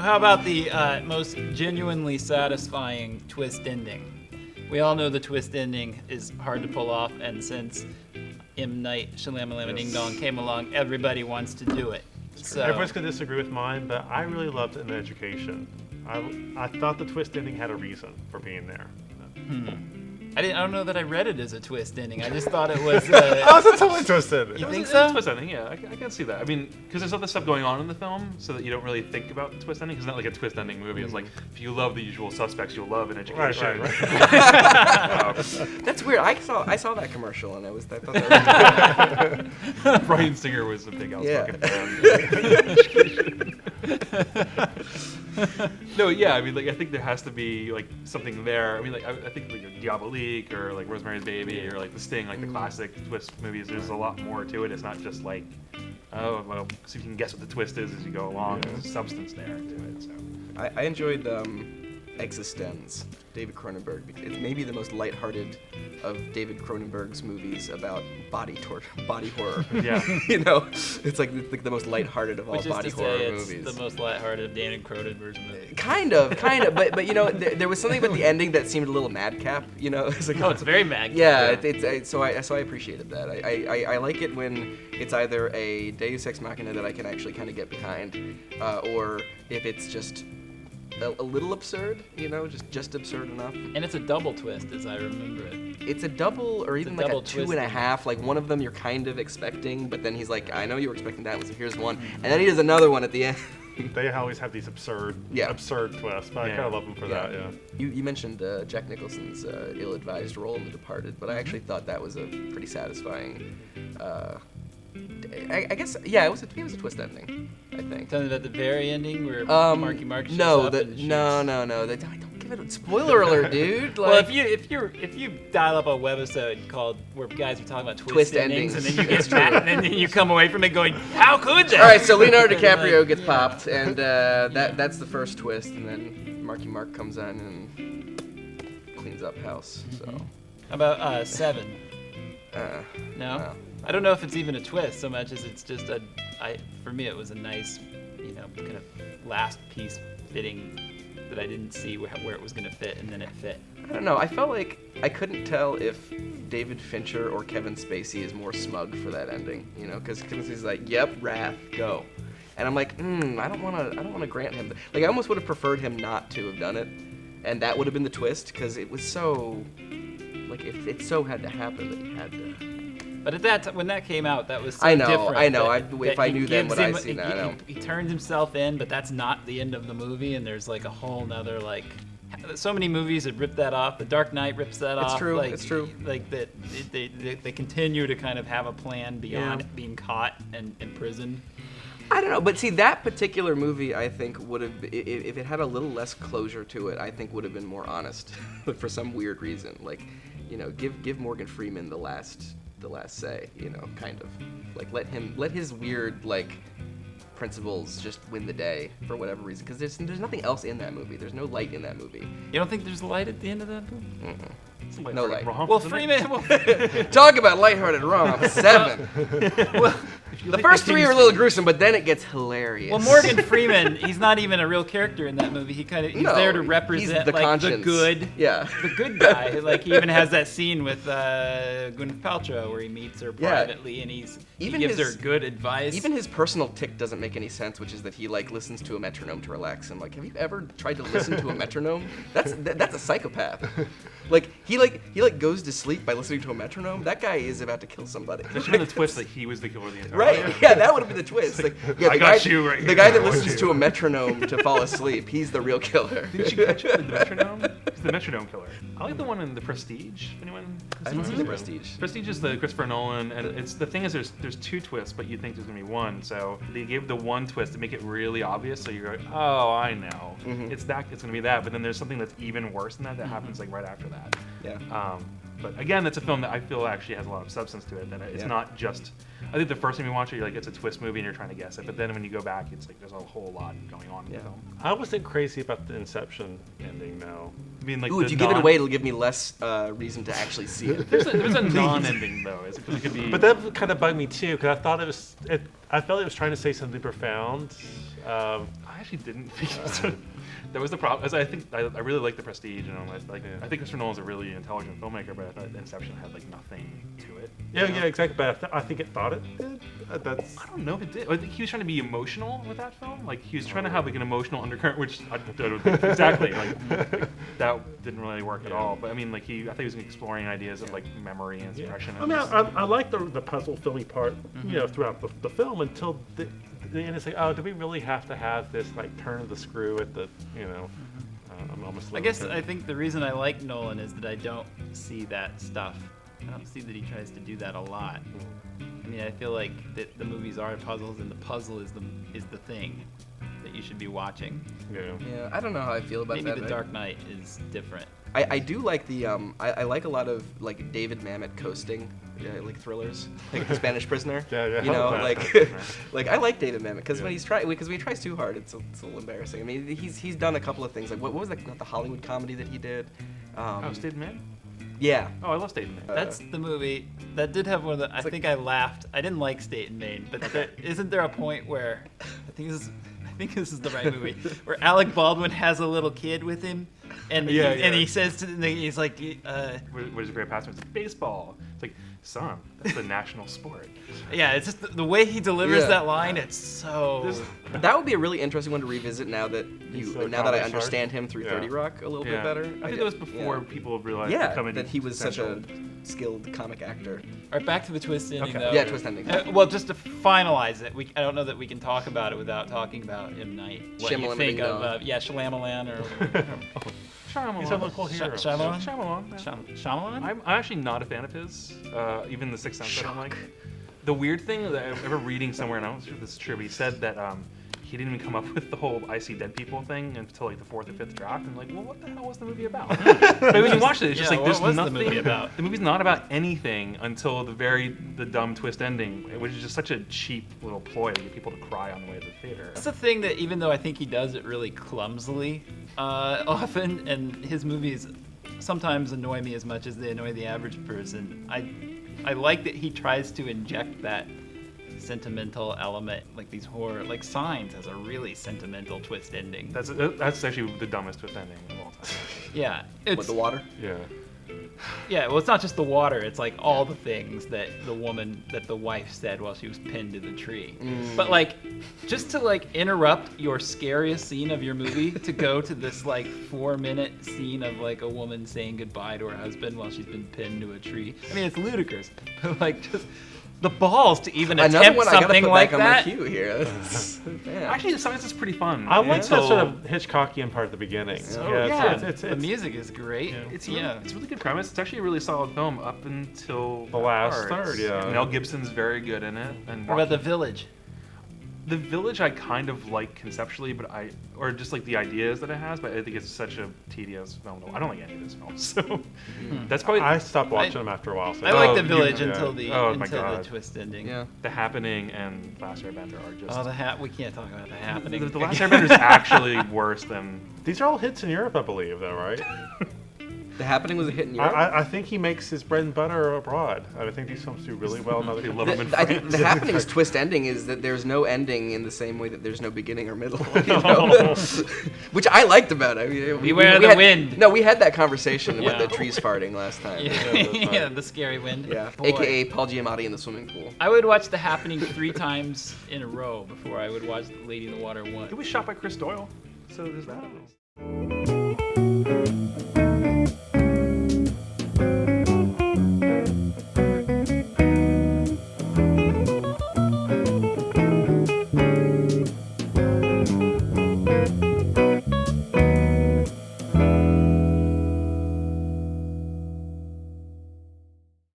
how about the most genuinely satisfying twist ending? We all know the twist ending is hard to pull off, and since M. Night Shyalaman Ding Dong came along, everybody wants to do it. So Everyone's going to disagree with mine, but I really loved An Education. I thought the twist ending had a reason for being there. I don't know that I read it as a twist ending. I just thought it was. Oh, it's a totally twist ending. You think It's so? a twist ending, yeah. I can see that. I mean, because there's other stuff going on in the film, so that you don't really think about the twist ending. Because it's not like a twist ending movie. It's like, if you love The Usual Suspects, you'll love An Education. Right. That's weird. I saw that commercial and I thought that was Bryan Singer was a big outspoken fan. No, yeah, I mean, like, I think there has to be like something there. I mean, like, I think like Diabolique or like Rosemary's Baby or like The Sting, like the classic twist movies. There's a lot more to it. It's not just like, oh, well, so you can guess what the twist is as you go along. There's substance there to it. So I enjoyed Existenz, David Cronenberg. It's maybe the most lighthearted of David Cronenberg's movies about body horror. yeah, You know, it's like the most lighthearted of all Which is body to horror say, it's movies. the most lighthearted of David Cronenberg's movies. Kind of, but you know, there was something about the ending that seemed a little madcap. You know, it's like, Oh, it's very mag. yeah, so I appreciated that. I like it when it's either a Deus Ex Machina that I can actually kind of get behind, or if it's just a little absurd, you know, just absurd enough. And it's a double twist, as I remember it. It's a double, or even like a double 2.5. Like one of them you're kind of expecting, but then he's like, I know you were expecting that one, so here's one, and then he does another one at the end. They always have these absurd twists, but I kind of love them for that. Yeah. You mentioned Jack Nicholson's ill-advised role in The Departed, but I actually thought that was a pretty satisfying. I guess, yeah, it was a twist ending, I think. Something about the very ending where Marky Mark shows No, up and shoots. no. Don't give it a spoiler alert, dude. Well, Like, if you dial up a webisode called where guys are talking about Twist endings, and endings. then you get mad, and then you come away from it going, how could they? all right, so Leonardo DiCaprio gets popped, and that's the first twist, and then Marky Mark comes in and cleans up house. So, How about Seven? No? no. I don't know if it's even a twist so much as it's just for me it was a nice, kind of last piece fitting that I didn't see where it was going to fit, and then it fit. I don't know. I felt like I couldn't tell if David Fincher or Kevin Spacey is more smug for that ending, you know, because Kevin Spacey's like, "Yep, Wrath, go," and I'm like, I don't want to grant him. Like, I almost would have preferred him not to have done it, and that would have been the twist, because it was so, like, it so had to happen that he had to. But at that when that came out, that was so I know, different. I know. that If I he knew then gives what I him- see now, I know. He turns himself in, but that's not the end of the movie, and there's like a whole nother like. So many movies have ripped that off. The Dark Knight rips that off. True. Like, It's true. Like that, they continue to kind of have a plan beyond being caught and imprisoned. I don't know, but see, that particular movie, I think, would have, if it had a little less closure to it, I think would have been more honest, but for some weird reason. Like, you know, give Morgan Freeman the last say, you know, kind of. Like, let his weird, like, principles just win the day for whatever reason, because there's nothing else in that movie. There's no light in that movie. You don't think there's light at the end of that movie? No light. Well, Freeman. Talk about lighthearted romp. 7. The first 3 are a little gruesome, but then it gets hilarious. Well, Morgan Freeman, he's not even a real character in that movie. He's there to represent the like conscience. the good, Yeah. the good guy. Like he even has that scene with Gwyneth Paltrow where he meets her privately and he gives her good advice. Even his personal tick doesn't make any sense, which is that he like listens to a metronome to relax. I'm like, have you ever tried to listen to a metronome? That's a psychopath. Like he goes to sleep by listening to a metronome. That guy is about to kill somebody. there should have been the twist that he was the killer the entire Right? time. Yeah, that would have been the twist. Like, yeah, I got you right the here. guy that I want listens you. to a metronome to fall asleep, he's the real killer. Didn't you catch it? The metronome? He's the metronome killer. I like the one in The Prestige. Anyone? I haven't seen The Prestige. Prestige is the Christopher Nolan, and it's the thing is there's 2 twists, but you think there's gonna be one. So they gave the one twist to make it really obvious. So you're like, oh, I know, it's gonna be that. But then there's something that's even worse than that happens like right after that. Yeah. But again, that's a film that I feel actually has a lot of substance to it. That it's not just. I think the first time you watch it, you're like, it's a twist movie, and you're trying to guess it. But then when you go back, it's like there's a whole lot going on in the film. I wasn't crazy about the Inception ending, though. I mean, like, Ooh, if you give it away, it'll give me less reason to actually see it. There's a non-ending though. It could be. But that kind of bugged me too, because I thought I felt it was trying to say something profound, Yeah. I actually didn't think that was the problem. As I think I really like The Prestige, and I think Christopher Nolan's a really intelligent filmmaker, but I thought Inception had like nothing to it. Yeah, yeah, exactly. But I think it thought it did. That's. I don't know if it did. I think he was trying to be emotional with that film. Like he was trying to have like an emotional undercurrent, which I don't think exactly. Like that didn't really work at all. But I mean, like I think he was exploring ideas of like memory and suppression. I mean, I like the puzzle filling part, throughout the film until the end. It's like, oh, do we really have to have this like turn of the screw at the, I'm almost. I guess I think the reason I like Nolan is that I don't see that stuff. I don't see that he tries to do that a lot. I mean, I feel like that the movies are puzzles, and the puzzle is the thing that you should be watching. Yeah, I don't know how I feel about Maybe that. The Dark Knight is different. I do like the I like a lot of like David Mamet coasting, like thrillers, like The Spanish Prisoner. Yeah. Like I like David Mamet because when he tries too hard, it's a little embarrassing. I mean, he's done a couple of things. Like what was the Hollywood comedy that he did? State of Man? Yeah. Oh, I love State of Man. That's the movie that did have one of the. I think I laughed. I didn't like State and Maine, but isn't there a point where I think this is the right movie where Alec Baldwin has a little kid with him, and he says to he's like, what is a great pastime? It's baseball. It's like, son, that's the national sport. Yeah, it's just the way he delivers Yeah. that line. It's so. That would be a really interesting one to revisit now that I comedy understand him through 30 Rock a little bit better. I think that was before people realized the Yeah, comedy that he was such a potential. skilled comic actor. All right, back to the twist ending, though. Yeah, twist ending. Well, just to finalize it, I don't know that we can talk about it without talking about M. Night. What you Shyamalan think Ding of, Dong. Shyamalan or Shyamalan. He's a local hero. Shyamalan? Shyamalan. Shyamalan? I'm actually not a fan of his. Even The Sixth Sense I don't like. The weird thing that I remember reading somewhere, and I'm not sure if this is true, but he said that he didn't even come up with the whole I see dead people thing until like the 4th or 5th draft. And like, well, what the hell was the movie about? But when you watch it, it's just like what there's was nothing. the movie about? The movie's not about anything until the dumb twist ending, which is just such a cheap little ploy to get people to cry on the way to the theater. That's the thing that even though I think he does it really clumsily often, and his movies sometimes annoy me as much as they annoy the average person, I like that he tries to inject that sentimental element, like these horror, like Signs has a really sentimental twist ending. That's actually the dumbest twist ending of all time. Yeah, With it's the water? Yeah. yeah. Well, it's not just the water; it's like all the things that the wife said while she was pinned to the tree. But like, just to like interrupt your scariest scene of your movie to go to this like 4-minute scene of like a woman saying goodbye to her husband while she's been pinned to a tree. I mean, it's ludicrous, but like just the balls to even Another attempt one I gotta something put like back that. on my queue here. Man. Actually, the science is pretty fun. I like that until- sort of Hitchcockian part at the beginning. It's the music is great. It's a really good premise. It's actually a really solid film up until The last parts. third, yeah. Mel Gibson's very good in it. And What about The Joaquin- Village? The Village I kind of like conceptually, or just like the ideas that it has, but I think it's such a tedious film. I don't like any of his films, so that's probably I stopped watching them after a while. So I like The you- Village yeah. until the Oh, my until the God. twist ending. Yeah. The Happening and Last Airbender are just. We can't talk about The Happening. The Last Airbender is actually worse than. These are all hits in Europe, I believe, though, right? The Happening was a hit in Europe. I think he makes his bread and butter abroad. I think these films do really well in other They countries. love him in I think France. The Happening's twist ending is that there's no ending in the same way that there's no beginning or middle. You know? Which I liked about it. I mean, Beware the had, wind. No, we had that conversation Yeah. with the trees farting last time. Yeah, the scary wind. Yeah. Boy. AKA Paul Giamatti in the swimming pool. I would watch The Happening 3 times in a row before I would watch Lady in the Water 1. It was shot by Chris Doyle, so there's that.